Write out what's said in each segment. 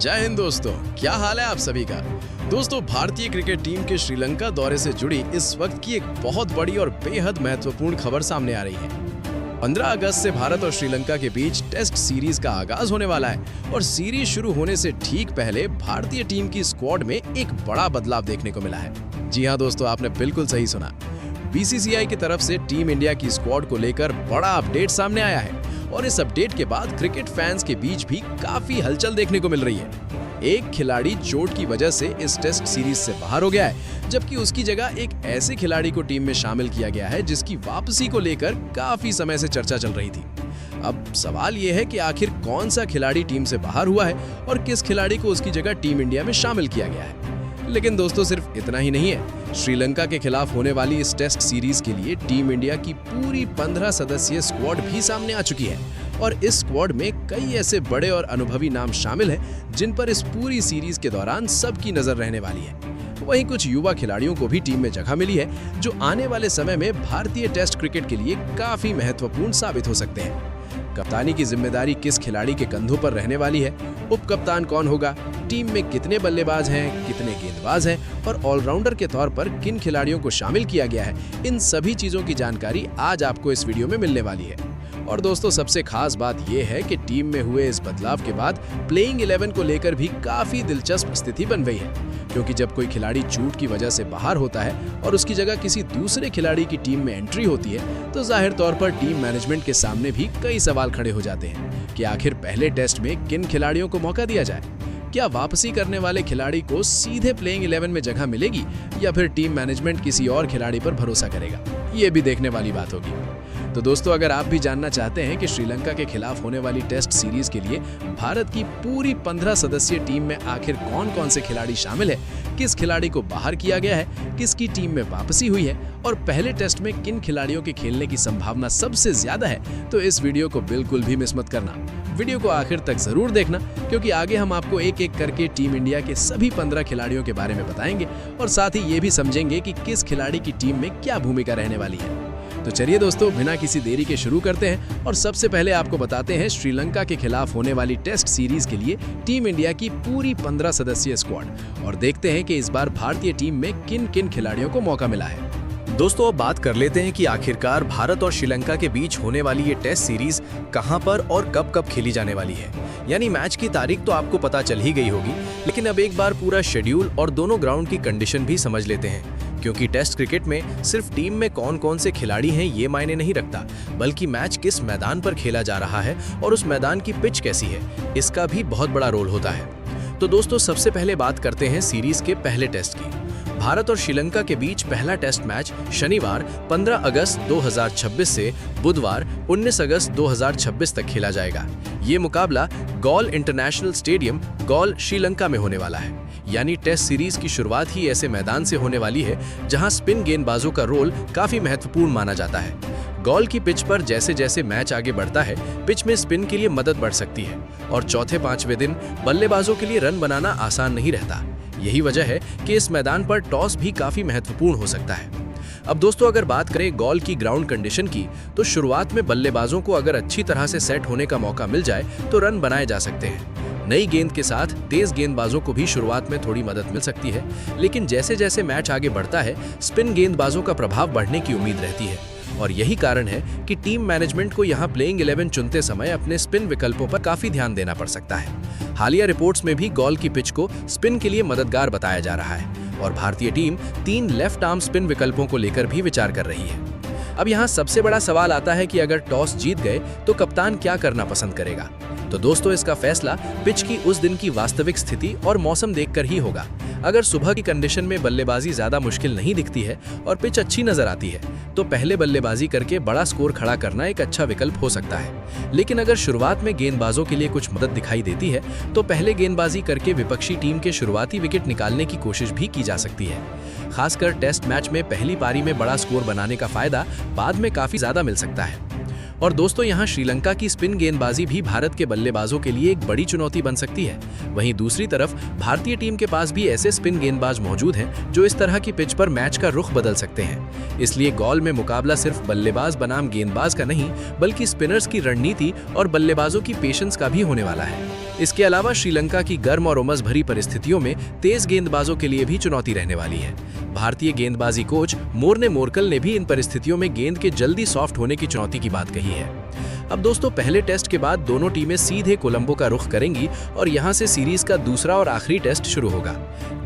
जय हिंद दोस्तों, क्या हाल है आप सभी का। दोस्तों, भारतीय क्रिकेट टीम के श्रीलंका दौरे से जुड़ी इस वक्त की एक बहुत बड़ी और बेहद महत्वपूर्ण खबर सामने आ रही है। 15 अगस्त से भारत और श्रीलंका के बीच टेस्ट सीरीज का आगाज होने वाला है और सीरीज शुरू होने से ठीक पहले भारतीय टीम की स्क्वाड में एक बड़ा बदलाव देखने को मिला है। जी हाँ दोस्तों, आपने बिल्कुल सही सुना। बीसीसीआई की तरफ से टीम इंडिया की स्क्वाड को लेकर बड़ा अपडेट सामने आया है और इस अपडेट के बाद क्रिकेट फैंस के बीच भी काफी हलचल देखने को मिल रही है। एक खिलाड़ी चोट की वजह से इस टेस्ट सीरीज से बाहर हो गया है, जबकि उसकी जगह एक ऐसे खिलाड़ी को टीम में शामिल किया गया है जिसकी वापसी को लेकर काफी समय से चर्चा चल रही थी। अब सवाल यह है कि आखिर कौन सा खिलाड़ी टीम से बाहर हुआ है और किस खिलाड़ी को उसकी जगह टीम इंडिया में शामिल किया गया है। लेकिन दोस्तों, सिर्फ इतना ही नहीं है। श्रीलंका के खिलाफ होने वाली इस टेस्ट सीरीज के लिए टीम इंडिया की पूरी 15 सदस्यीय स्क्वाड भी सामने आ चुकी है और इस स्क्वाड में कई ऐसे बड़े और अनुभवी नाम शामिल हैं जिन पर इस पूरी सीरीज के दौरान सबकी नजर रहने वाली है। वहीं कुछ युवा खिलाड़ियों को भी टीम में जगह मिली है जो आने वाले समय में भारतीय टेस्ट क्रिकेट के लिए काफी महत्वपूर्ण साबित हो सकते हैं। कप्तानी की जिम्मेदारी किस खिलाड़ी के कंधों पर रहने वाली है, उप कप्तान कौन होगा, टीम में कितने बल्लेबाज हैं, कितने गेंदबाज हैं और ऑलराउंडर के तौर पर किन खिलाड़ियों को शामिल किया गया है, इन सभी चीजों की जानकारी आज आपको इस वीडियो में मिलने वाली है। और दोस्तों, सबसे खास बात यह है कि टीम में हुए इस बदलाव के बाद प्लेइंग 11 को लेकर भी काफी दिलचस्प स्थिति बन गई है, क्योंकि जब कोई खिलाड़ी चोट की वजह से बाहर होता है और उसकी जगह किसी दूसरे खिलाड़ी की टीम में एंट्री होती है तो जाहिर तौर पर टीम मैनेजमेंट के सामने भी कई सवाल खड़े हो जाते हैं कि आखिर पहले टेस्ट में किन खिलाड़ियों को मौका दिया जाए। क्या वापसी करने वाले खिलाड़ी को सीधे प्लेइंग 11 में जगह मिलेगी या फिर टीम मैनेजमेंट किसी और खिलाड़ी पर भरोसा करेगा, ये भी देखने वाली बात होगी। तो दोस्तों, अगर आप भी जानना चाहते हैं कि श्रीलंका के खिलाफ होने वाली टेस्ट सीरीज के लिए भारत की पूरी 15 सदस्यीय टीम में आखिर कौन कौन से खिलाड़ी शामिल है, किस खिलाड़ी को बाहर किया गया है, किसकी टीम में वापसी हुई है और पहले टेस्ट में किन खिलाड़ियों के खेलने की संभावना सबसे ज्यादा है, तो इस वीडियो को बिल्कुल भी मिस मत करना। वीडियो को आखिर तक जरूर देखना, क्योंकि आगे हम आपको एक एक करके टीम इंडिया के सभी 15 खिलाड़ियों के बारे में बताएंगे और साथ ही ये भी समझेंगे कि किस खिलाड़ी की टीम में क्या भूमिका रहने वाली है। तो चलिए दोस्तों, बिना किसी देरी के शुरू करते हैं और सबसे पहले आपको बताते हैं श्रीलंका के खिलाफ होने वाली टेस्ट सीरीज के लिए टीम इंडिया की पूरी 15 सदस्यीय स्क्वाड और देखते हैं कि इस बार भारतीय टीम में किन किन खिलाड़ियों को मौका मिला है। दोस्तों, अब बात कर लेते हैं कि आखिरकार भारत और श्रीलंका के बीच होने वाली ये टेस्ट सीरीज कहां पर और कब कब खेली जाने वाली है। यानी मैच की तारीख तो आपको पता चल ही गई होगी, लेकिन अब एक बार पूरा शेड्यूल और दोनों ग्राउंड की कंडीशन भी समझ लेते हैं, क्योंकि टेस्ट क्रिकेट में सिर्फ टीम में कौन कौन से खिलाड़ी हैं ये मायने नहीं रखता, बल्कि मैच किस मैदान पर खेला जा रहा है और उस मैदान की पिच कैसी है, इसका भी बहुत बड़ा रोल होता है। तो दोस्तों, सबसे पहले बात करते हैं सीरीज के पहले टेस्ट की। भारत और श्रीलंका के बीच पहला टेस्ट मैच शनिवार 15 अगस्त 2026 से बुधवार 19 अगस्त 2026 तक खेला जाएगा। ये मुकाबला गॉल इंटरनेशनल स्टेडियम गॉल श्रीलंका में होने वाला है। यानी टेस्ट सीरीज की शुरुआत ही ऐसे मैदान से होने वाली है जहां स्पिन गेंदबाजों का रोल काफी महत्वपूर्ण माना जाता है। गॉल की पिच पर जैसे जैसे मैच आगे बढ़ता है, पिच में स्पिन के लिए मदद बढ़ सकती है और चौथे पांचवें दिन बल्लेबाजों के लिए रन बनाना आसान नहीं रहता। यही वजह है कि इस मैदान पर टॉस भी काफी महत्वपूर्ण हो सकता है। अब दोस्तों, अगर बात करें गॉल की ग्राउंड कंडीशन की, तो शुरुआत में बल्लेबाजों को अगर अच्छी तरह से सेट होने का मौका मिल जाए तो रन बनाए जा सकते हैं। नई गेंद के साथ तेज गेंदबाजों को भी शुरुआत में थोड़ी मदद मिल सकती है, लेकिन जैसे जैसे मैच आगे बढ़ता है, स्पिन गेंदबाजों का प्रभाव बढ़ने की उम्मीद रहती है और यही कारण है कि टीम मैनेजमेंट को यहां प्लेइंग 11 चुनते समय अपने स्पिन विकल्पों पर काफी ध्यान देना पड़ सकता है। हालिया रिपोर्ट्स में भी गॉल की पिच को स्पिन के लिए मददगार बताया जा रहा है और भारतीय टीम 3 लेफ्ट आर्म स्पिन विकल्पों को लेकर भी विचार कर रही है। अब यहाँ सबसे बड़ा सवाल आता है कि अगर टॉस जीत गए तो कप्तान क्या करना पसंद करेगा। तो दोस्तों, इसका फैसला पिच की उस दिन की वास्तविक स्थिति और मौसम देखकर ही होगा। अगर सुबह की कंडीशन में बल्लेबाजी ज्यादा मुश्किल नहीं दिखती है और पिच अच्छी नजर आती है तो पहले बल्लेबाजी करके बड़ा स्कोर खड़ा करना एक अच्छा विकल्प हो सकता है। लेकिन अगर शुरुआत में गेंदबाजों के लिए कुछ मदद दिखाई देती है तो पहले गेंदबाजी करके विपक्षी टीम के शुरुआती विकेट निकालने की कोशिश भी की जा सकती है। खासकर टेस्ट मैच में पहली पारी में बड़ा स्कोर बनाने का फायदा बाद में काफी ज्यादा मिल सकता है। और दोस्तों, यहाँ श्रीलंका की स्पिन गेंदबाजी भी भारत के बल्लेबाजों के लिए एक बड़ी चुनौती बन सकती है। वहीं दूसरी तरफ भारतीय टीम के पास भी ऐसे स्पिन गेंदबाज मौजूद हैं जो इस तरह की पिच पर मैच का रुख बदल सकते हैं। इसलिए गॉल में मुकाबला सिर्फ बल्लेबाज बनाम गेंदबाज का नहीं, बल्कि स्पिनर्स की रणनीति और बल्लेबाजों की पेशेंस का भी होने वाला है। इसके अलावा श्रीलंका की गर्म और उमस भरी परिस्थितियों में तेज गेंदबाजों के लिए भी चुनौती रहने वाली है। भारतीय गेंदबाजी कोच मोर्ने मोरकल ने भी इन परिस्थितियों में गेंद के जल्दी सॉफ्ट होने की चुनौती की बात कही है। अब दोस्तों, पहले टेस्ट के बाद दोनों टीमें सीधे कोलंबो का रुख करेंगी और यहां से सीरीज का दूसरा और आखिरी टेस्ट शुरू होगा।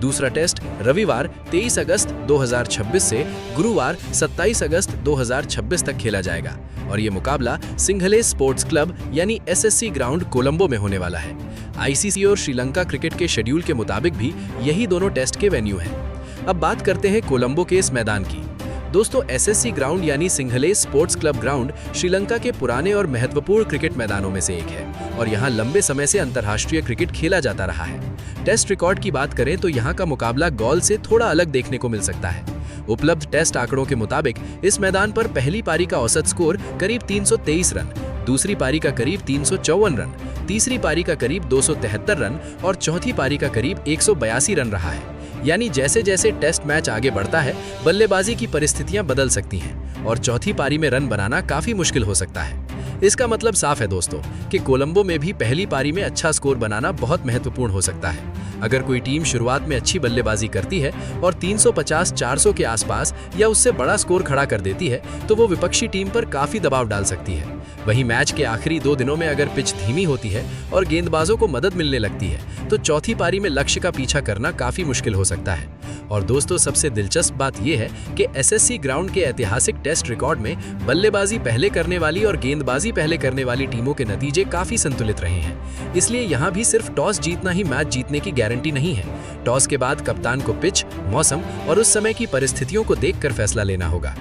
दूसरा टेस्ट रविवार 23 अगस्त 2026 से गुरुवार 27 अगस्त 2026 तक खेला जाएगा और ये मुकाबला सिंघले स्पोर्ट्स क्लब यानी एसएससी ग्राउंड कोलंबो में होने वाला है। आईसीसी और श्रीलंका क्रिकेट के शेड्यूल के मुताबिक भी यही दोनों टेस्ट के वेन्यू हैं। अब बात करते हैं कोलंबो के इस मैदान की। दोस्तों, एसएससी ग्राउंड यानी सिंघले स्पोर्ट्स क्लब ग्राउंड श्रीलंका के पुराने और महत्वपूर्ण क्रिकेट मैदानों में से एक है और यहाँ लंबे समय से अंतर्राष्ट्रीय क्रिकेट खेला जाता रहा है। टेस्ट रिकॉर्ड की बात करें तो यहाँ का मुकाबला गॉल से थोड़ा अलग देखने को मिल सकता है। उपलब्ध टेस्ट आंकड़ों के मुताबिक इस मैदान पर पहली पारी का औसत स्कोर करीब 323 रन, दूसरी पारी का करीब 354 रन, तीसरी पारी का करीब 273 रन और चौथी पारी का करीब 182 रन रहा है। यानी जैसे जैसे टेस्ट मैच आगे बढ़ता है, बल्लेबाजी की परिस्थितियां बदल सकती हैं और चौथी पारी में रन बनाना काफी मुश्किल हो सकता है। इसका मतलब साफ है दोस्तों कि कोलंबो में भी पहली पारी में अच्छा स्कोर बनाना बहुत महत्वपूर्ण हो सकता है। अगर कोई टीम शुरुआत में अच्छी बल्लेबाजी करती है और 350-400 के आसपास या उससे बड़ा स्कोर खड़ा कर देती है तो वो विपक्षी टीम पर काफी दबाव डाल सकती है। वहीं मैच के आखिरी 2 दिनों में अगर पिच धीमी होती है और गेंदबाजों को मदद मिलने लगती है तो चौथी पारी में लक्ष्य का पीछा करना काफी मुश्किल हो सकता है। और दोस्तों, सबसे दिलचस्प बात यह है कि एसएससी ग्राउंड के ऐतिहासिक टेस्ट रिकॉर्ड में बल्लेबाजी पहले करने वाली और गेंदबाजी पहले करने वाली टीमों के नतीजे काफी संतुलित रहे हैं। इसलिए यहाँ भी सिर्फ टॉस जीतना ही मैच जीतने की गारंटी नहीं है। टॉस के बाद कप्तान को पिच, मौसम और उस समय की परिस्थितियों को देखकर फैसला लेना होगा।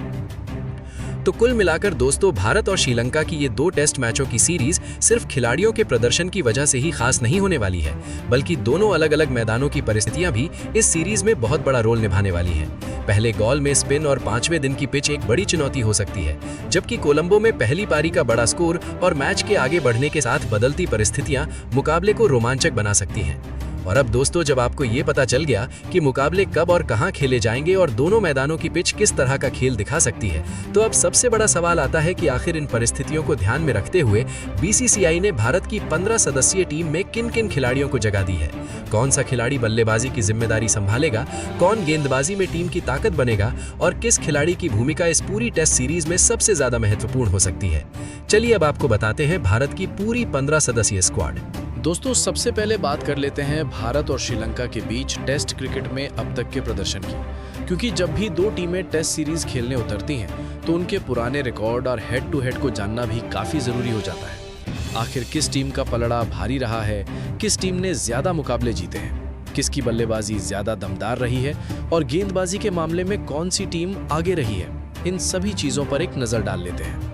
तो कुल मिलाकर दोस्तों, भारत और श्रीलंका की ये 2 टेस्ट मैचों की सीरीज सिर्फ खिलाड़ियों के प्रदर्शन की वजह से ही खास नहीं होने वाली है, बल्कि दोनों अलग अलग मैदानों की परिस्थितियां भी इस सीरीज में बहुत बड़ा रोल निभाने वाली हैं। पहले गॉल में स्पिन और 5वें दिन की पिच एक बड़ी चुनौती हो सकती है, जबकि कोलंबो में पहली पारी का बड़ा स्कोर और मैच के आगे बढ़ने के साथ बदलती परिस्थितियां मुकाबले को रोमांचक बना सकती हैं। और अब दोस्तों, जब आपको ये पता चल गया कि मुकाबले कब और कहां खेले जाएंगे और दोनों मैदानों की पिच किस तरह का खेल दिखा सकती है, तो अब सबसे बड़ा सवाल आता है कि आखिर इन परिस्थितियों को ध्यान में रखते हुए बीसीसीआई ने भारत की 15 सदस्यीय टीम में किन किन खिलाड़ियों को जगह दी है। कौन सा खिलाड़ी बल्लेबाजी की जिम्मेदारी संभालेगा, कौन गेंदबाजी में टीम की ताकत बनेगा और किस खिलाड़ी की भूमिका इस पूरी टेस्ट सीरीज में सबसे ज्यादा महत्वपूर्ण हो सकती है। चलिए अब आपको बताते हैं भारत की पूरी 15 सदस्यीय स्क्वाड। दोस्तों, सबसे पहले बात कर लेते हैं भारत और श्रीलंका के बीच टेस्ट क्रिकेट में अब तक के प्रदर्शन की, क्योंकि जब भी 2 टीमें टेस्ट सीरीज खेलने उतरती हैं तो उनके पुराने रिकॉर्ड और हेड टू हेड को जानना भी काफ़ी ज़रूरी हो जाता है। आखिर किस टीम का पलड़ा भारी रहा है, किस टीम ने ज़्यादा मुकाबले जीते हैं, किसकी बल्लेबाजी ज़्यादा दमदार रही है और गेंदबाजी के मामले में कौन सी टीम आगे रही है, इन सभी चीज़ों पर एक नज़र डाल लेते हैं।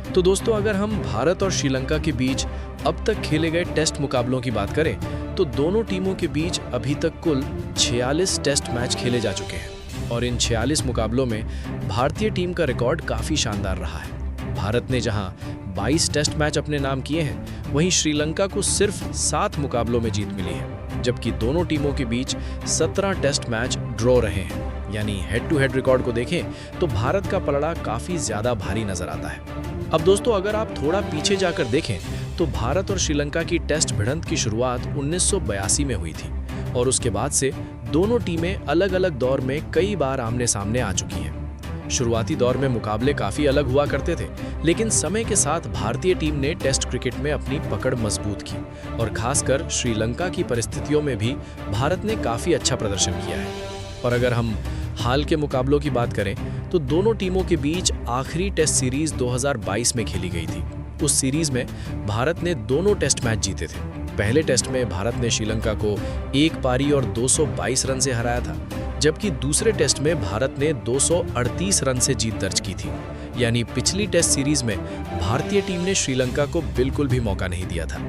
तो दोस्तों, अगर हम भारत और श्रीलंका के बीच अब तक खेले गए टेस्ट मुकाबलों की बात करें तो दोनों टीमों के बीच अभी तक कुल 46 टेस्ट मैच खेले जा चुके हैं और इन 46 मुकाबलों में भारतीय टीम का रिकॉर्ड काफ़ी शानदार रहा है। भारत ने जहां 22 टेस्ट मैच अपने नाम किए हैं, वहीं श्रीलंका को सिर्फ 7 मुकाबलों में जीत मिली है, जबकि दोनों टीमों के बीच 17 टेस्ट मैच ड्रॉ रहे हैं। यानी हेड टू हेड रिकॉर्ड को देखें तो भारत का पलड़ा काफ़ी ज़्यादा भारी नजर आता है। अब दोस्तों, अगर आप थोड़ा पीछे जाकर देखें तो भारत और श्रीलंका की टेस्ट भिड़ंत की शुरुआत 1982 में हुई थी और उसके बाद से दोनों टीमें अलग अलग दौर में कई बार आमने सामने आ चुकी हैं। शुरुआती दौर में मुकाबले काफ़ी अलग हुआ करते थे, लेकिन समय के साथ भारतीय टीम ने टेस्ट क्रिकेट में अपनी पकड़ मजबूत की और खासकर श्रीलंका की परिस्थितियों में भी भारत ने काफ़ी अच्छा प्रदर्शन किया है। और अगर हम हाल के मुकाबलों की बात करें तो दोनों टीमों के बीच आखिरी टेस्ट सीरीज 2022 में खेली गई थी। उस सीरीज में भारत ने दोनों टेस्ट मैच जीते थे। पहले टेस्ट में भारत ने श्रीलंका को 1 पारी और 222 रन से हराया था, जबकि दूसरे टेस्ट में भारत ने 238 रन से जीत दर्ज की थी। यानी पिछली टेस्ट सीरीज में भारतीय टीम ने श्रीलंका को बिल्कुल भी मौका नहीं दिया था।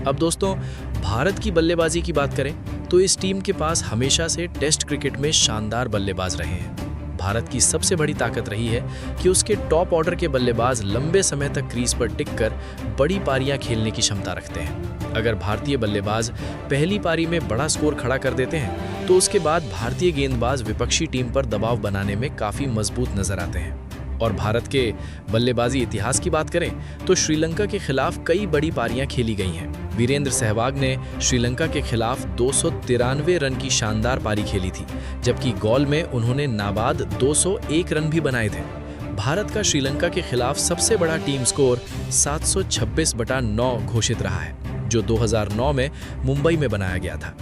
अब दोस्तों, भारत की बल्लेबाजी की बात करें तो इस टीम के पास हमेशा से टेस्ट क्रिकेट में शानदार बल्लेबाज रहे हैं। भारत की सबसे बड़ी ताकत रही है कि उसके टॉप ऑर्डर के बल्लेबाज लंबे समय तक क्रीज पर टिककर बड़ी पारियां खेलने की क्षमता रखते हैं। अगर भारतीय बल्लेबाज पहली पारी में बड़ा स्कोर खड़ा कर देते हैं तो उसके बाद भारतीय गेंदबाज विपक्षी टीम पर दबाव बनाने में काफ़ी मजबूत नजर आते हैं। और भारत के बल्लेबाजी इतिहास की बात करें तो श्रीलंका के खिलाफ कई बड़ी पारियां खेली गई हैं। वीरेंद्र सहवाग ने श्रीलंका के खिलाफ 293 रन की शानदार पारी खेली थी, जबकि गॉल में उन्होंने नाबाद 201 रन भी बनाए थे। भारत का श्रीलंका के खिलाफ सबसे बड़ा टीम स्कोर 726/9 घोषित रहा है, जो 2009 में मुंबई में बनाया गया था।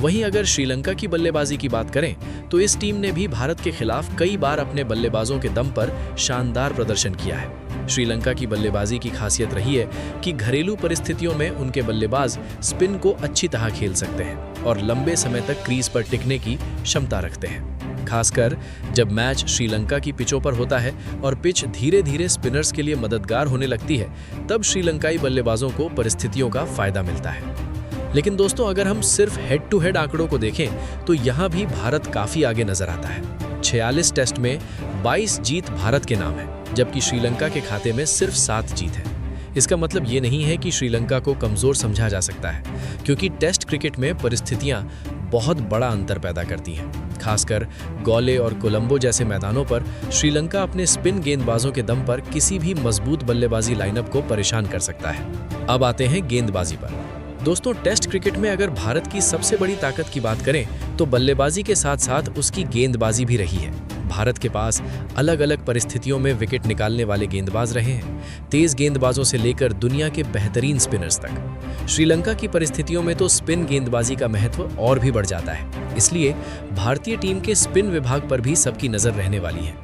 वहीं अगर श्रीलंका की बल्लेबाजी की बात करें तो इस टीम ने भी भारत के खिलाफ कई बार अपने बल्लेबाजों के दम पर शानदार प्रदर्शन किया है। श्रीलंका की बल्लेबाजी की खासियत रही है कि घरेलू परिस्थितियों में उनके बल्लेबाज स्पिन को अच्छी तरह खेल सकते हैं और लंबे समय तक क्रीज पर टिकने की क्षमता रखते हैं। खासकर जब मैच श्रीलंका की पिचों पर होता है और पिच धीरे धीरे स्पिनर्स के लिए मददगार होने लगती है, तब श्रीलंकाई बल्लेबाजों को परिस्थितियों का फायदा मिलता है। लेकिन दोस्तों, अगर हम सिर्फ हेड टू हेड आंकड़ों को देखें तो यहाँ भी भारत काफी आगे नजर आता है। 46 टेस्ट में 22 जीत भारत के नाम है, जबकि श्रीलंका के खाते में सिर्फ 7 जीत है। इसका मतलब ये नहीं है कि श्रीलंका को कमजोर समझा जा सकता है, क्योंकि टेस्ट क्रिकेट में परिस्थितियां बहुत बड़ा अंतर पैदा करती हैं। खासकर गौले और कोलंबो जैसे मैदानों पर श्रीलंका अपने स्पिन गेंदबाजों के दम पर किसी भी मजबूत बल्लेबाजी लाइनअप को परेशान कर सकता है। अब आते हैं गेंदबाजी पर। दोस्तों, टेस्ट क्रिकेट में अगर भारत की सबसे बड़ी ताकत की बात करें तो बल्लेबाजी के साथ साथ उसकी गेंदबाजी भी रही है। भारत के पास अलग अलग परिस्थितियों में विकेट निकालने वाले गेंदबाज रहे हैं, तेज गेंदबाजों से लेकर दुनिया के बेहतरीन स्पिनर्स तक। श्रीलंका की परिस्थितियों में तो स्पिन गेंदबाजी का महत्व और भी बढ़ जाता है, इसलिए भारतीय टीम के स्पिन विभाग पर भी सबकी नजर रहने वाली है।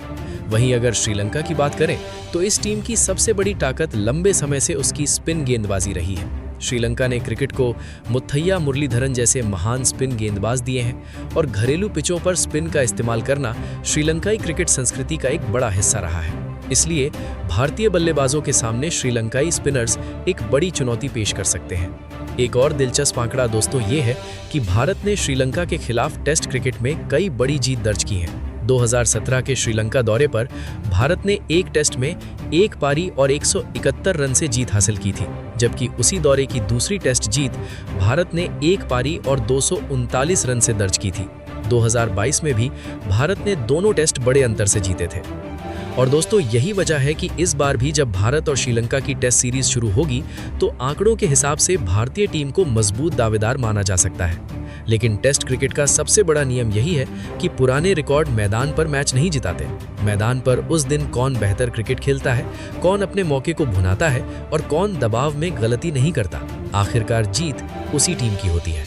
वहीं अगर श्रीलंका की बात करें तो इस टीम की सबसे बड़ी ताकत लंबे समय से उसकी स्पिन गेंदबाजी रही है। श्रीलंका ने क्रिकेट को मुथैया मुरलीधरन जैसे महान स्पिन गेंदबाज दिए हैं और घरेलू पिचों पर स्पिन का इस्तेमाल करना श्रीलंकाई क्रिकेट संस्कृति का एक बड़ा हिस्सा रहा है। इसलिए भारतीय बल्लेबाजों के सामने श्रीलंकाई स्पिनर्स एक बड़ी चुनौती पेश कर सकते हैं। एक और दिलचस्प आंकड़ा दोस्तों ये है कि भारत ने श्रीलंका के खिलाफ टेस्ट क्रिकेट में कई बड़ी जीत दर्ज की है। 2017 के श्रीलंका दौरे पर भारत ने एक टेस्ट में एक पारी और 171 रन से जीत हासिल की थी, जबकि उसी दौरे की दूसरी टेस्ट जीत भारत ने एक पारी और 239 रन से दर्ज की थी। 2022 में भी भारत ने दोनों टेस्ट बड़े अंतर से जीते थे। और दोस्तों, यही वजह है कि इस बार भी जब भारत और श्रीलंका की टेस्ट सीरीज शुरू होगी तो आंकड़ों के हिसाब से भारतीय टीम को मजबूत दावेदार माना जा सकता है। लेकिन टेस्ट क्रिकेट का सबसे बड़ा नियम यही है कि पुराने रिकॉर्ड मैदान पर मैच नहीं जिताते। मैदान पर उस दिन कौन बेहतर क्रिकेट खेलता है, कौन अपने मौके को भुनाता है और कौन दबाव में गलती नहीं करता, आखिरकार जीत उसी टीम की होती है।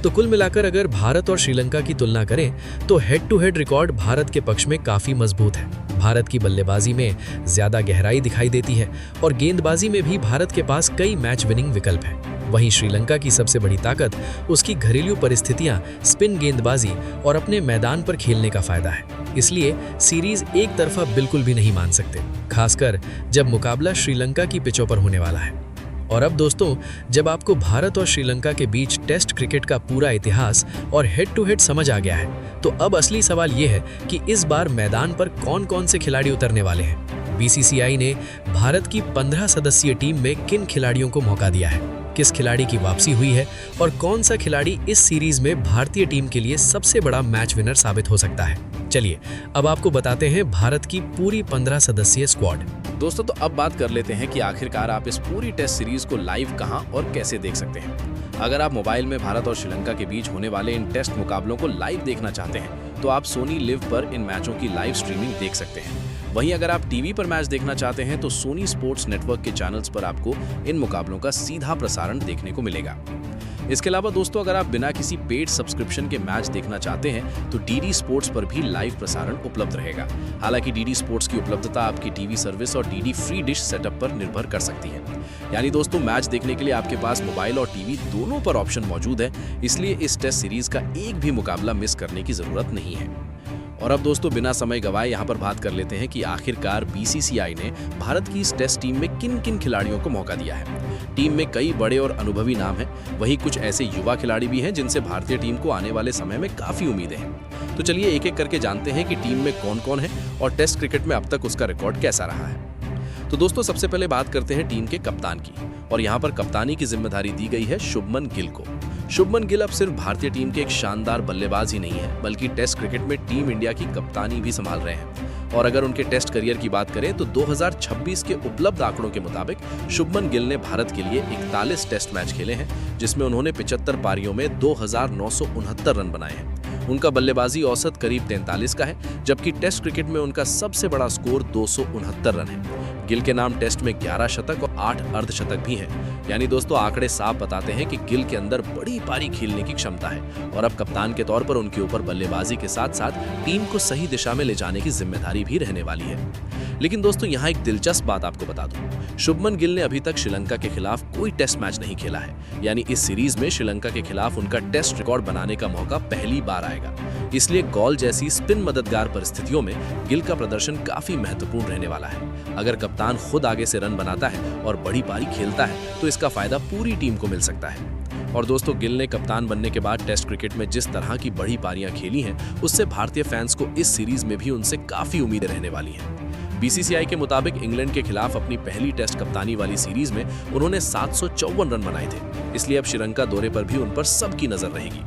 तो कुल मिलाकर अगर भारत और श्रीलंका की तुलना करें तो head to head record Bharat के पक्ष में काफी मजबूत है। भारत की बल्लेबाजी में ज्यादा गहराई दिखाई देती है और गेंदबाजी में भी भारत के पास कई मैच विनिंग विकल्प हैं। वहीं श्रीलंका की सबसे बड़ी ताकत उसकी घरेलू परिस्थितियां, स्पिन गेंदबाजी और अपने मैदान पर खेलने का फायदा है। इसलिए सीरीज एक तरफा बिल्कुल भी नहीं मान सकते, खासकर जब मुकाबला श्रीलंका की पिचों पर होने वाला है। और अब दोस्तों, जब आपको भारत और श्रीलंका के बीच टेस्ट क्रिकेट का पूरा इतिहास और हेड टू हेड समझ आ गया है, तो अब असली सवाल ये है कि इस बार मैदान पर कौन कौन से खिलाड़ी उतरने वाले हैं। बीसीसीआई ने भारत की 15 सदस्यीय टीम में किन खिलाड़ियों को मौका दिया है, किस खिलाड़ी की वापसी हुई है और कौन सा खिलाड़ी इस सीरीज में भारतीय टीम के लिए सबसे बड़ा मैच विनर साबित हो सकता है। चलिए अब आपको बताते हैं भारत की पूरी 15 सदस्यीय स्क्वाड। दोस्तों, तो अब बात कर लेते हैं कि आखिरकार आप इस पूरी टेस्ट सीरीज को लाइव कहां और कैसे देख सकते हैं। अगर आप मोबाइल में भारत और श्रीलंका के बीच होने वाले इन टेस्ट मुकाबलों को लाइव देखना चाहते हैं तो आप सोनी लिव पर इन मैचों की लाइव स्ट्रीमिंग देख सकते हैं। वहीं अगर आप टीवी पर मैच देखना चाहते हैं तो सोनी स्पोर्ट्स नेटवर्क के चैनल्स पर आपको इन मुकाबलों का सीधा प्रसारण देखने को मिलेगा। इसके अलावा दोस्तों, अगर आप बिना किसी पेड सब्सक्रिप्शन के मैच देखना चाहते हैं तो डीडी स्पोर्ट्स पर भी लाइव प्रसारण उपलब्ध रहेगा। हालांकि डीडी स्पोर्ट्स की उपलब्धता आपकी टीवी सर्विस और डीडी फ्री डिश सेटअप पर निर्भर कर सकती है। यानी दोस्तों, मैच देखने के लिए आपके पास मोबाइल और टीवी दोनों पर ऑप्शन मौजूद है, इसलिए इस टेस्ट सीरीज का एक भी मुकाबला मिस करने की जरूरत नहीं है। और अब दोस्तों, बिना समय गवाए यहाँ पर बात कर लेते हैं कि आखिरकार बीसीसीआई ने भारत की इस टेस्ट टीम में किन किन खिलाड़ियों को मौका दिया है। टीम में कई बड़े और अनुभवी नाम हैं, वहीं कुछ ऐसे युवा खिलाड़ी भी हैं जिनसे भारतीय टीम को आने वाले समय में काफी उम्मीदें हैं। तो चलिए एक एक करके जानते हैं कि टीम में कौन कौन है और टेस्ट क्रिकेट में अब तक उसका रिकॉर्ड कैसा रहा है। तो दोस्तों, सबसे पहले बात करते हैं टीम के कप्तान की, और यहाँ पर कप्तानी की जिम्मेदारी दी गई है शुभमन गिल को। शुभमन गिल अब सिर्फ भारतीय टीम के एक शानदार बल्लेबाज ही नहीं है, बल्कि टेस्ट क्रिकेट में टीम इंडिया की कप्तानी भी संभाल रहे हैं। और अगर उनके टेस्ट करियर की बात करें तो 2026 के उपलब्ध आंकड़ों के मुताबिक शुभमन गिल ने भारत के लिए 41 टेस्ट मैच खेले हैं, जिसमें उन्होंने 75 पारियों में 2,969 रन बनाए हैं। उनका बल्लेबाजी औसत करीब 43 का है, जबकि टेस्ट क्रिकेट में उनका सबसे बड़ा स्कोर 269 रन है। गिल के नाम टेस्ट में 11 शतक और 8 अर्धशतक भी हैं। यानी दोस्तों आंकड़े साफ बताते हैं कि गिल के अंदर बड़ी पारी खेलने की क्षमता है और अब कप्तान के तौर पर उनके ऊपर बल्लेबाजी के साथ साथ टीम को सही दिशा में ले जाने की जिम्मेदारी भी रहने वाली है। लेकिन दोस्तों यहाँ एक दिलचस्प बात आपको बता दूं, शुभमन गिल ने अभी तक श्रीलंका के खिलाफ कोई टेस्ट मैच नहीं खेला है। यानी इस सीरीज में श्रीलंका के खिलाफ उनका टेस्ट रिकॉर्ड बनाने का मौका पहली बार आएगा। इसलिए गॉल जैसी स्पिन मददगार परिस्थितियों में गिल का प्रदर्शन काफी महत्वपूर्ण रहने वाला है। अगर कप्तान खुद आगे से रन बनाता है और बड़ी पारी खेलता है तो इसका फायदा पूरी टीम को मिल सकता है। और दोस्तों गिल ने कप्तान बनने के बाद टेस्ट क्रिकेट में जिस तरह की बड़ी पारियां खेली हैं, उससे भारतीय फैंस को इस सीरीज में भी उनसे काफी उम्मीदें रहने वाली हैं। बीसीसीआई के मुताबिक इंग्लैंड के खिलाफ अपनी पहली टेस्ट कप्तानी वाली सीरीज में उन्होंने 754 रन बनाए थे। इसलिए अब श्रीलंका दौरे पर भी उन पर सबकी नजर रहेगी।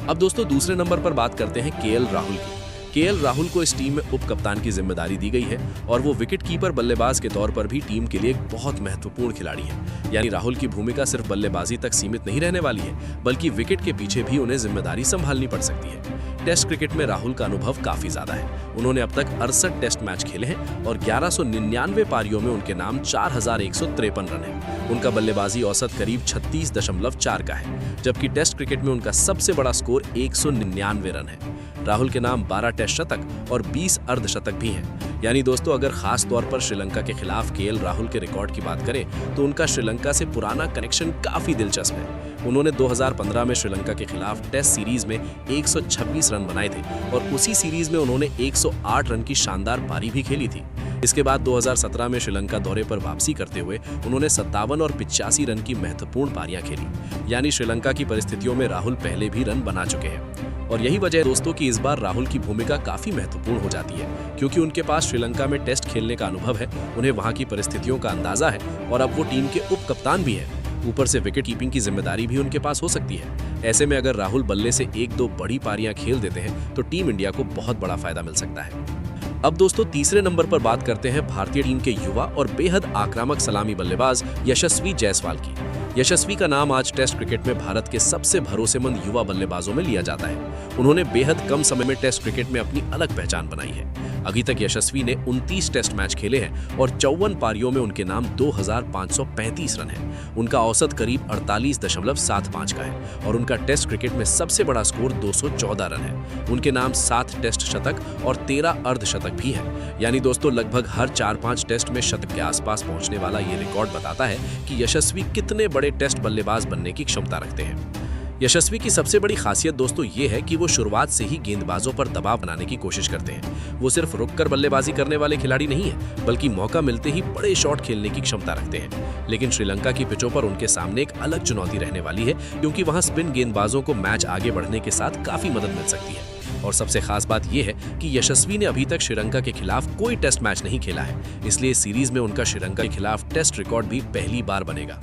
अब दोस्तों दूसरे नंबर पर बात करते हैं केएल राहुल की। केएल राहुल को इस टीम में उप कप्तान की जिम्मेदारी दी गई है और वो विकेट कीपर बल्लेबाज के तौर पर भी टीम के लिए एक बहुत महत्वपूर्ण खिलाड़ी है। यानी राहुल की भूमिका सिर्फ बल्लेबाजी तक सीमित नहीं रहने वाली है, बल्कि विकेट के पीछे भी उन्हें जिम्मेदारी संभालनी पड़ सकती है। टेस्ट क्रिकेट में राहुल का अनुभव काफी ज्यादा है। उन्होंने अब तक 68 टेस्ट मैच खेले हैं और 1199 पारियों में उनके नाम 4153 रन है। उनका बल्लेबाजी औसत करीब 36.4 का है, जबकि टेस्ट क्रिकेट में उनका सबसे बड़ा स्कोर 199 रन है। राहुल के नाम 12 टेस्ट शतक और 20 अर्धशतक भी हैं। यानी दोस्तों अगर खास तौर पर श्रीलंका के खिलाफ केएल राहुल के रिकॉर्ड की बात करें तो उनका श्रीलंका से पुराना कनेक्शन काफी दिलचस्प है। उन्होंने 2015 में श्रीलंका के खिलाफ टेस्ट सीरीज में 126 रन बनाए थे और उसी सीरीज में उन्होंने 108 रन की शानदार पारी भी खेली थी। इसके बाद 2017 में श्रीलंका दौरे पर वापसी करते हुए उन्होंने 57 और 85 रन की महत्वपूर्ण पारियां खेली। यानी श्रीलंका की परिस्थितियों में राहुल पहले भी रन बना चुके हैं। और यही वजह है दोस्तों कि इस बार राहुल की भूमिका काफी महत्वपूर्ण हो जाती है, क्योंकि उनके पास श्रीलंका में टेस्ट खेलने का अनुभव है, उन्हें वहां की परिस्थितियों का अंदाजा है और अब वो टीम के उप कप्तान भी हैं। ऊपर से विकेट कीपिंग की जिम्मेदारी भी उनके पास हो सकती है। ऐसे में अगर राहुल बल्ले से 1-2 बड़ी पारियां खेल देते हैं तो टीम इंडिया को बहुत बड़ा फायदा मिल सकता है। अब दोस्तों तीसरे नंबर पर बात करते हैं भारतीय टीम के युवा और बेहद आक्रामक सलामी बल्लेबाज यशस्वी जायसवाल की। यशस्वी का नाम आज टेस्ट क्रिकेट में भारत के सबसे भरोसेमंद युवा बल्लेबाजों में लिया जाता है। उन्होंने बेहद कम समय में टेस्ट क्रिकेट में अपनी अलग पहचान बनाई है। अभी तक यशस्वी ने 29 टेस्ट मैच खेले हैं और 54 पारियों में उनके नाम 2535 रन है। उनका औसत करीब 48.75 का है और उनका टेस्ट क्रिकेट में सबसे बड़ा स्कोर 214 रन है। उनके नाम 7 टेस्ट शतक और 13 अर्धशतक भी है। यानी दोस्तों लगभग हर 4-5 टेस्ट में शतक के आसपास पहुंचने वाला ये रिकॉर्ड बताता है कि यशस्वी कितने बड़े टेस्ट बल्लेबाज बनने की क्षमता रखते हैं। यशस्वी की सबसे बड़ी खासियत दोस्तों ये है कि वो शुरुआत से ही गेंदबाजों पर दबाव बनाने की कोशिश करते हैं। वो सिर्फ रुककर बल्लेबाजी करने वाले खिलाड़ी नहीं है, बल्कि मौका मिलते ही बड़े शॉट खेलने की क्षमता रखते हैं। लेकिन श्रीलंका की पिचों पर उनके सामने एक अलग चुनौती रहने वाली है, क्योंकि वहां स्पिन गेंदबाजों को मैच आगे बढ़ने के साथ काफी मदद मिल सकती है। और सबसे खास बात यह है कि यशस्वी ने अभी तक श्रीलंका के खिलाफ कोई टेस्ट मैच नहीं खेला है, इसलिए सीरीज में उनका श्रीलंका के खिलाफ टेस्ट रिकॉर्ड भी पहली बार बनेगा।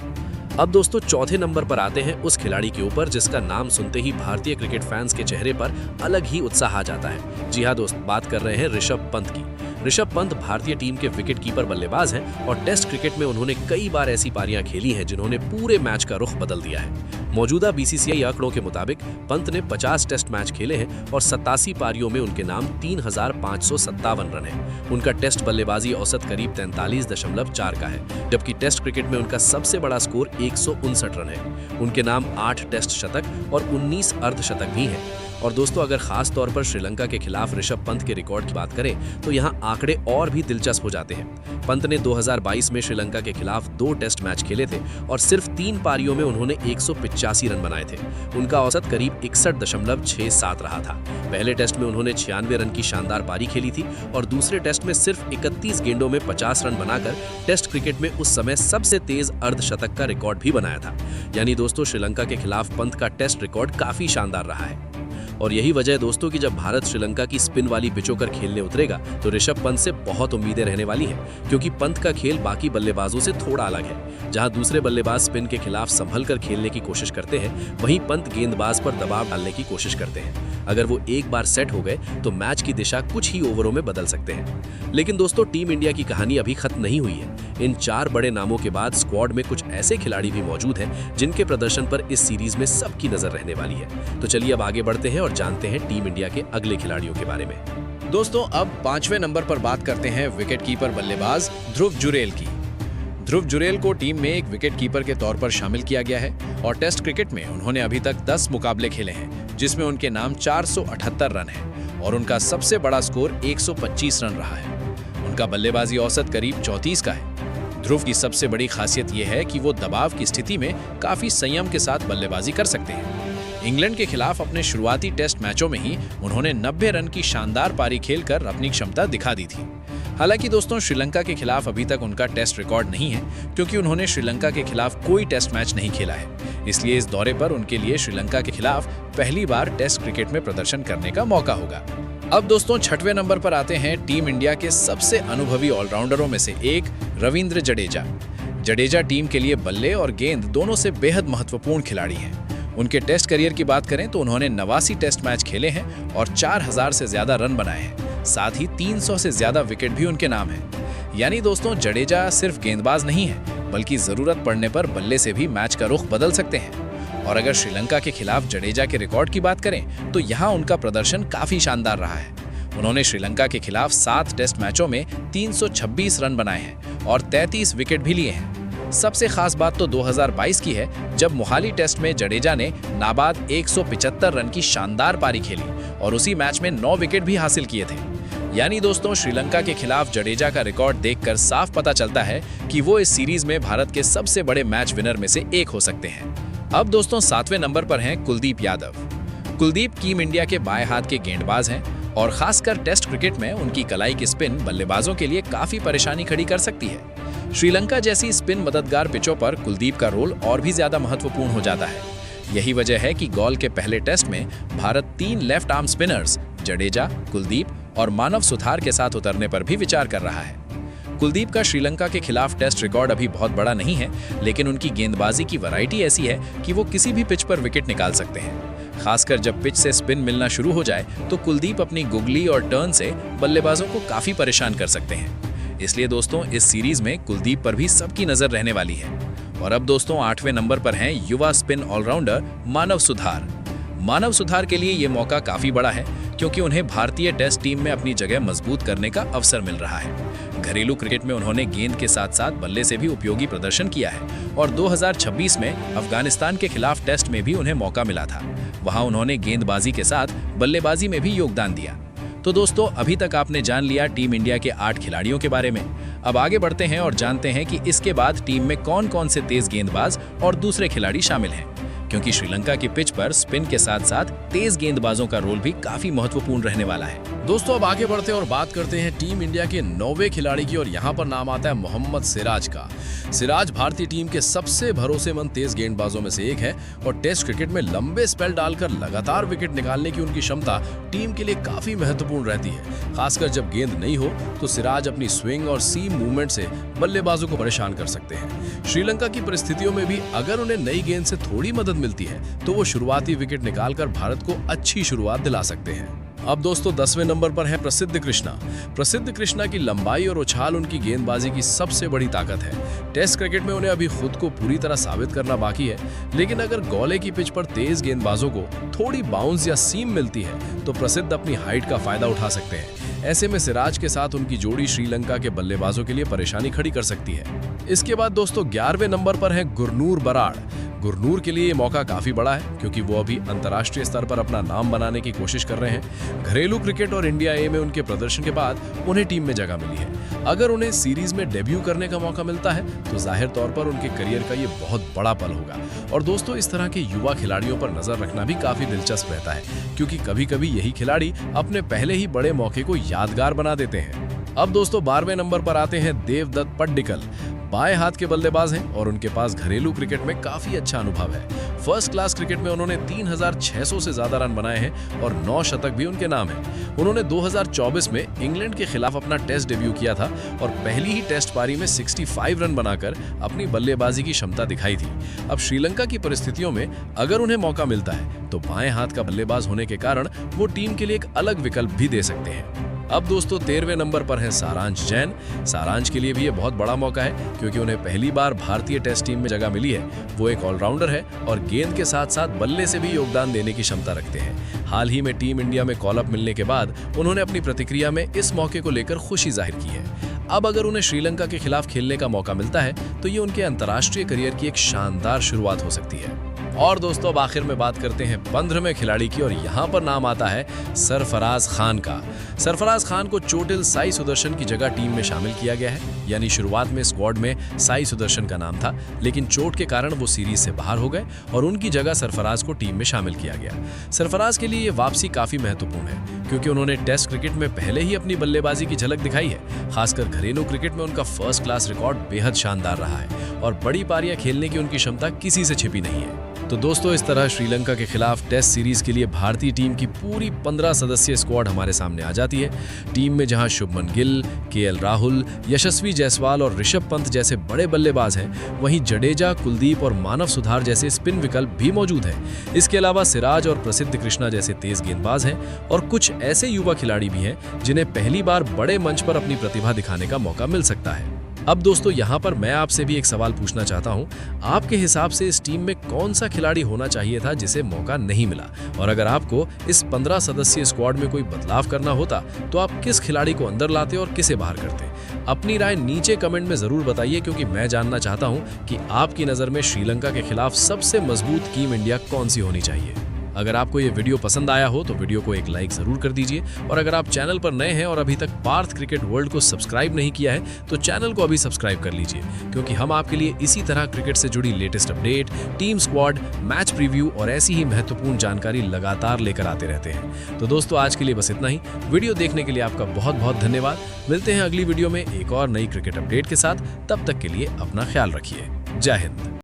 अब दोस्तों चौथे नंबर पर आते हैं उस खिलाड़ी के ऊपर जिसका नाम सुनते ही भारतीय क्रिकेट फैंस के चेहरे पर अलग ही उत्साह आ जाता है। जी हाँ दोस्त, बात कर रहे हैं ऋषभ पंत की। ऋषभ पंत भारतीय टीम के विकेट कीपर बल्लेबाज हैं और टेस्ट क्रिकेट में उन्होंने कई बार ऐसी पारियां खेली हैं जिन्होंने पूरे मैच का रुख बदल दिया है। मौजूदा बीसीसीआई आंकड़ों के मुताबिक पंत ने 50 टेस्ट मैच खेले हैं और 87 पारियों में उनके नाम 3557 रन है। उनका टेस्ट बल्लेबाजी औसत करीब 43.4 का है, जबकि टेस्ट क्रिकेट में उनका सबसे बड़ा स्कोर 159 रन है। उनके नाम 8 टेस्ट शतक और 19 अर्धशतक भी हैं। और दोस्तों अगर खास तौर पर श्रीलंका के खिलाफ ऋषभ पंत के रिकॉर्ड की बात करें तो यहाँ आंकड़े और भी दिलचस्प हो जाते हैं। पंत ने 2022 में श्रीलंका के खिलाफ 2 टेस्ट मैच खेले थे और सिर्फ 3 पारियों में उन्होंने 185 रन बनाए थे। उनका औसत करीब 61.67 रहा था। पहले टेस्ट में उन्होंने 96 रन की शानदार पारी खेली थी और दूसरे टेस्ट में सिर्फ 31 गेंदों में 50 रन बनाकर टेस्ट क्रिकेट में उस समय सबसे तेज अर्धशतक का रिकॉर्ड भी बनाया था। यानी दोस्तों श्रीलंका के खिलाफ पंत का टेस्ट रिकॉर्ड काफी शानदार रहा है। और यही वजह है दोस्तों कि जब भारत श्रीलंका की स्पिन वाली पिचों पर खेलने उतरेगा तो ऋषभ पंत से बहुत उम्मीदें रहने वाली हैं, क्योंकि पंत का खेल बाकी बल्लेबाजों से थोड़ा अलग है। जहां दूसरे बल्लेबाज स्पिन के खिलाफ संभल कर खेलने की कोशिश करते हैं, वहीं पंत गेंदबाज पर दबाव डालने की कोशिश करते हैं। अगर वो एक बार सेट हो गए तो मैच की दिशा कुछ ही ओवरों में बदल सकते हैं। लेकिन दोस्तों, टीम इंडिया की कहानी अभी खत्म नहीं हुई है। इन 4 बड़े नामों के बाद स्क्वाड में कुछ ऐसे खिलाड़ी भी मौजूद हैं जिनके प्रदर्शन पर इस सीरीज में सबकी नजर रहने वाली है। तो चलिए अब आगे बढ़ते हैं और जानते हैं टीम इंडिया के अगले खिलाड़ियों के बारे में। दोस्तों, अब 5वें नंबर पर बात करते हैं विकेटकीपर बल्लेबाज ध्रुव जुरेल की। ध्रुव जुरेल को टीम में एक विकेटकीपर के तौर पर शामिल किया गया है और टेस्ट क्रिकेट में उन्होंने अभी तक 10 मुकाबले खेले हैं, जिसमें उनके नाम 478 रन है और उनका सबसे बड़ा स्कोर 125 रन रहा है। उनका बल्लेबाजी औसत करीब 34 का है। ध्रुव की सबसे बड़ी खासियत यह है कि वो दबाव की स्थिति में काफी संयम के साथ बल्लेबाजी कर सकते हैं। इंग्लैंड के खिलाफ अपने शुरुआती टेस्ट मैचों में ही उन्होंने 90 रन की शानदार पारी खेलकर अपनी क्षमता दिखा दी थी। हालांकि दोस्तों, श्रीलंका के खिलाफ अभी तक उनका टेस्ट रिकॉर्ड नहीं है, क्योंकि उन्होंने श्रीलंका के खिलाफ कोई टेस्ट मैच नहीं खेला है। इसलिए इस दौरे पर उनके लिए श्रीलंका के खिलाफ पहली बार टेस्ट क्रिकेट में प्रदर्शन करने का मौका होगा। अब दोस्तों, 6वें नंबर पर आते हैं टीम इंडिया के सबसे अनुभवी ऑलराउंडरों में से एक रविंद्र जडेजा। जडेजा टीम के लिए बल्ले और गेंद दोनों से बेहद महत्वपूर्ण खिलाड़ी हैं। उनके टेस्ट करियर की बात करें तो उन्होंने 89 टेस्ट मैच खेले हैं और 4000 से ज्यादा रन बनाए हैं। साथ ही 300 से ज्यादा विकेट भी उनके नाम है। यानी दोस्तों, जडेजा सिर्फ गेंदबाज नहीं है, बल्कि जरूरत पड़ने पर बल्ले से भी मैच का रुख बदल सकते हैं। और अगर श्रीलंका के खिलाफ जडेजा के रिकॉर्ड की बात करें तो यहाँ उनका प्रदर्शन काफी शानदार रहा है। उन्होंने श्रीलंका के खिलाफ 7 टेस्ट मैचों में 326 रन बनाए हैं और 33 विकेट भी लिए हैं। सबसे खास बात तो 2022 की है, जब मोहाली टेस्ट में जडेजा ने नाबाद 175 रन की शानदार पारी खेली और उसी मैच में 9 विकेट भी हासिल किए थे। यानी दोस्तों, श्रीलंका के खिलाफ जडेजा का रिकॉर्ड देखकर साफ पता चलता है कि वो इस सीरीज में भारत के सबसे बड़े मैच विनर में से एक हो सकते हैं। अब दोस्तों, 7वें नंबर पर हैं कुलदीप यादव। कुलदीप टीम इंडिया के बाएं हाथ के गेंदबाज हैं और खासकर टेस्ट क्रिकेट में उनकी कलाई की स्पिन बल्लेबाजों के लिए काफी परेशानी खड़ी कर सकती है। श्रीलंका जैसी स्पिन मददगार पिचों पर कुलदीप का रोल और भी ज्यादा महत्वपूर्ण हो जाता है। यही वजह है कि गॉल के पहले टेस्ट में Bharat 3 left arm spinners Jadeja, Kuldeep और मानव सुथार के साथ उतरने पर भी विचार कर रहा है। कुलदीप का श्रीलंका के खिलाफ टेस्ट रिकॉर्ड अभी बहुत बड़ा नहीं है, लेकिन उनकी गेंदबाजी की वैरायटी ऐसी है कि वो किसी भी पिच पर विकेट निकाल सकते हैं। खासकर जब पिच से स्पिन मिलना शुरू हो जाए तो कुलदीप अपनी गुगली और टर्न से बल्लेबाजों को काफी परेशान कर सकते हैं। इसलिए दोस्तों, इस सीरीज में कुलदीप पर भी सबकी नजर रहने वाली है। और अब दोस्तों, 8वें नंबर पर हैं युवा स्पिन ऑलराउंडर मानव सुथार। मानव सुथार के लिए ये मौका काफी बड़ा है, क्योंकि उन्हें भारतीय टेस्ट टीम में अपनी जगह मजबूत करने का अवसर मिल रहा है। घरेलू क्रिकेट में उन्होंने गेंद के साथ साथ बल्ले से भी उपयोगी प्रदर्शन किया है और 2026 में अफगानिस्तान के खिलाफ टेस्ट में भी उन्हें मौका मिला था। वहां उन्होंने गेंदबाजी के साथ बल्लेबाजी में भी योगदान दिया। तो दोस्तों, अभी तक आपने जान लिया टीम इंडिया के 8 खिलाड़ियों के बारे में। अब आगे बढ़ते हैं और जानते हैं कि इसके बाद टीम में कौन कौन से तेज गेंदबाज और दूसरे खिलाड़ी शामिल हैं, क्योंकि श्रीलंका की पिच पर स्पिन के साथ साथ तेज गेंदबाजों का रोल भी काफी महत्वपूर्ण रहने वाला है। दोस्तों, अब आगे बढ़ते हैं और बात करते हैं टीम इंडिया के 9वें खिलाड़ी की, और यहाँ पर नाम आता है मोहम्मद सिराज का। सिराज भारतीय टीम के सबसे भरोसेमंद तेज गेंदबाजों में से एक है और टेस्ट क्रिकेट में लंबे स्पेल डालकर लगातार विकेट निकालने की उनकी क्षमता टीम के लिए काफी महत्वपूर्ण रहती है। खासकर जब गेंद नहीं हो तो सिराज अपनी स्विंग और सीम मूवमेंट से बल्लेबाजों को परेशान कर सकते हैं। श्रीलंका की परिस्थितियों में भी अगर उन्हें नई गेंद से थोड़ी मदद मिलती है तो वो शुरुआती विकेट निकालकर भारत को अच्छी शुरुआत दिला सकते हैं। अब दोस्तों, 10वें नंबर पर है प्रसिद्ध कृष्णा। प्रसिद्ध कृष्णा की लंबाई और उछाल उनकी गेंदबाजी की सबसे बड़ी ताकत है। टेस्ट क्रिकेट में उन्हें अभी खुद को पूरी तरह साबित करना बाकी है, लेकिन अगर गोले की पिच पर तेज गेंदबाजों को थोड़ी बाउंस या सीम मिलती है तो प्रसिद्ध अपनी हाइट का फायदा उठा सकते हैं। ऐसे में सिराज के साथ उनकी जोड़ी श्रीलंका के बल्लेबाजों के लिए परेशानी खड़ी कर सकती है। इसके बाद दोस्तों, 11वें नंबर पर है गुरनूर बराड़। गुरनूर के लिए ये मौका काफी बड़ा है, क्योंकि वो अभी अंतर्राष्ट्रीय स्तर पर अपना नाम बनाने की कोशिश कर रहे हैं। घरेलू क्रिकेट और इंडिया ए में उनके प्रदर्शन के बाद उन्हें टीम में जगह मिली है। अगर उन्हें सीरीज में डेब्यू करने का मौका मिलता है तो जाहिर तौर पर उनके करियर का ये बहुत बड़ा पल होगा। और दोस्तों, इस तरह के युवा खिलाड़ियों पर नजर रखना भी काफी दिलचस्प रहता है, क्योंकि कभी कभी यही खिलाड़ी अपने पहले ही बड़े मौके को यादगार बना देते हैं। अब दोस्तों, 12वें नंबर पर आते हैं देवदत्त पड्डिकल। बाएं हाथ के बल्लेबाज हैं और उनके पास घरेलू क्रिकेट में काफी अच्छा अनुभव है। फर्स्ट क्लास क्रिकेट में उन्होंने 3600 से ज्यादा रन बनाए हैं और 9 शतक भी उनके नाम हैं। उन्होंने 2024 में इंग्लैंड के खिलाफ अपना टेस्ट डेब्यू किया था और पहली ही टेस्ट पारी में 65 रन बनाकर अपनी बल्लेबाजी की क्षमता दिखाई थी। अब श्रीलंका की परिस्थितियों में अगर उन्हें मौका मिलता है तो बाएं हाथ का बल्लेबाज होने के कारण वो टीम के लिए एक अलग विकल्प भी दे सकते हैं। अब दोस्तों 13वें नंबर पर हैं सारांश जैन। सारांश के लिए भी ये बहुत बड़ा मौका है क्योंकि उन्हें पहली बार भारतीय टेस्ट टीम में जगह मिली है। वो एक ऑलराउंडर है और गेंद के साथ साथ बल्ले से भी योगदान देने की क्षमता रखते हैं। हाल ही में टीम इंडिया में कॉल अप मिलने के बाद उन्होंने अपनी प्रतिक्रिया में इस मौके को लेकर खुशी जाहिर की है। अब अगर उन्हें श्रीलंका के खिलाफ खेलने का मौका मिलता है तो ये उनके अंतर्राष्ट्रीय करियर की एक शानदार शुरुआत हो सकती है। और दोस्तों अब आखिर में बात करते हैं 15वें खिलाड़ी की और यहाँ पर नाम आता है सरफराज खान का। सरफराज खान को चोटिल साई सुदर्शन की जगह टीम में शामिल किया गया है। यानी शुरुआत में स्क्वाड में साई सुदर्शन का नाम था, लेकिन चोट के कारण वो सीरीज से बाहर हो गए और उनकी जगह सरफराज को टीम में शामिल किया गया। सरफराज के लिए ये वापसी काफी महत्वपूर्ण है क्योंकि उन्होंने टेस्ट क्रिकेट में पहले ही अपनी बल्लेबाजी की झलक दिखाई है। खासकर घरेलू क्रिकेट में उनका फर्स्ट क्लास रिकॉर्ड बेहद शानदार रहा है और बड़ी पारियां खेलने की उनकी क्षमता किसी से छिपी नहीं है। तो दोस्तों इस तरह श्रीलंका के खिलाफ टेस्ट सीरीज के लिए भारतीय टीम की पूरी 15 सदस्यीय स्क्वाड हमारे सामने आ जाती है। टीम में जहां शुभमन गिल, केएल राहुल, यशस्वी जायसवाल और ऋषभ पंत जैसे बड़े बल्लेबाज हैं, वहीं जडेजा, कुलदीप और मानव सुधार जैसे स्पिन विकल्प भी मौजूद हैं। इसके अलावा सिराज और प्रसिद्ध कृष्णा जैसे तेज गेंदबाज हैं और कुछ ऐसे युवा खिलाड़ी भी हैं जिन्हें पहली बार बड़े मंच पर अपनी प्रतिभा दिखाने का मौका मिल सकता है। अब दोस्तों यहाँ पर मैं आपसे भी एक सवाल पूछना चाहता हूँ, आपके हिसाब से इस टीम में कौन सा खिलाड़ी होना चाहिए था जिसे मौका नहीं मिला? और अगर आपको इस 15 सदस्यीय स्क्वाड में कोई बदलाव करना होता तो आप किस खिलाड़ी को अंदर लाते और किसे बाहर करते? अपनी राय नीचे कमेंट में जरूर बताइए क्योंकि मैं जानना चाहता हूँ कि आपकी नज़र में श्रीलंका के खिलाफ सबसे मजबूत टीम इंडिया कौन सी होनी चाहिए। अगर आपको ये वीडियो पसंद आया हो तो वीडियो को एक लाइक जरूर कर दीजिए और अगर आप चैनल पर नए हैं और अभी तक पार्थ क्रिकेट वर्ल्ड को सब्सक्राइब नहीं किया है तो चैनल को अभी सब्सक्राइब कर लीजिए क्योंकि हम आपके लिए इसी तरह क्रिकेट से जुड़ी latest update, team squad, match preview और ऐसी ही महत्वपूर्ण जानकारी लगातार लेकर आते रहते हैं। तो दोस्तों आज के लिए बस इतना ही। वीडियो देखने के लिए आपका बहुत बहुत धन्यवाद। मिलते हैं अगली वीडियो में एक और नई क्रिकेट अपडेट के साथ। तब तक के लिए अपना ख्याल रखिए। जय हिंद।